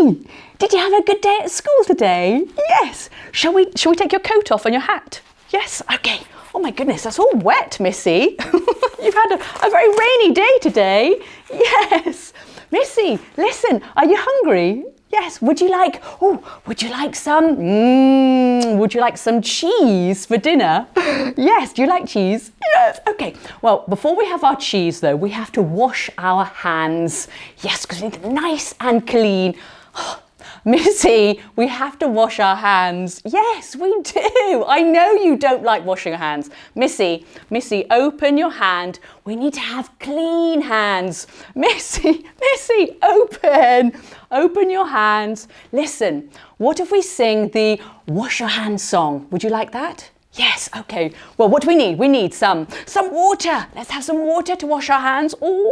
Missy, did you have a good day at school today? Yes. Shall we take your coat off and your hat? Yes, okay. Oh my goodness, that's all wet, Missy. You've had a very rainy day today. Yes. Missy, listen, are you hungry? Yes. Would you like some cheese for dinner? Yes. Do you like cheese? Yes. Okay. Well, before we have our cheese though, we have to wash our hands. Yes, because we need them nice and clean. Missy, we have to wash our hands. Yes, we do. I know you don't like washing your hands. Missy, open your hand. We need to have clean hands. Missy, open your hands. Listen, what if we sing the wash your hands song? Would you like that? Yes, okay. Well, what do we need? We need some water. Let's have some water to wash our hands. Oh,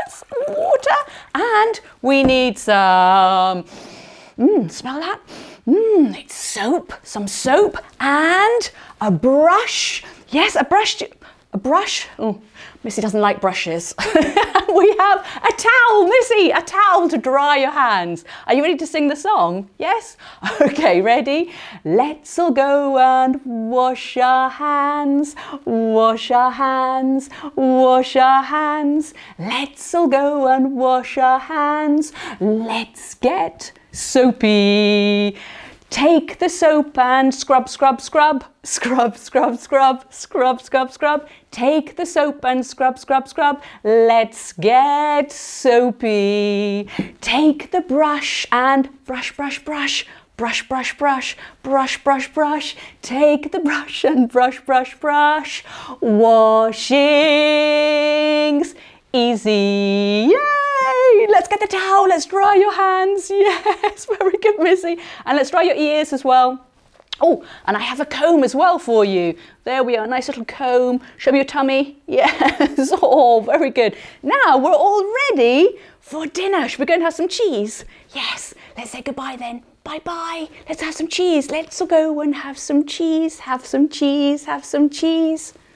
yes, water. And we need some, smell that? It's soap, some soap and a brush. Yes, a brush. Oh, Missy doesn't like brushes. We have a towel, Missy, a towel to dry your hands. Are you ready to sing the song? Yes? Okay, ready? Let's all go and wash our hands, wash our hands, wash our hands. Let's all go and wash our hands. Let's get soapy. Take the soap and scrub, scrub, scrub. Scrub, scrub, scrub, scrub, scrub, scrub. Take the soap and scrub, scrub, scrub. Let's get soapy. Take the brush and brush, brush, brush. Brush, brush, brush, brush, brush, brush. Take the brush and brush, brush, brush. Washing's easy. Yay! Let's get the towel. Let's dry your hands. Yes, very good, Missy. And let's dry your ears as well. Oh, and I have a comb as well for you. There we are, nice little comb. Show me your tummy. Yes, oh, very good. Now we're all ready for dinner. Should we go and have some cheese? Yes, let's say goodbye then. Bye-bye. Let's have some cheese. Let's all go and have some cheese. Have some cheese. Have some cheese.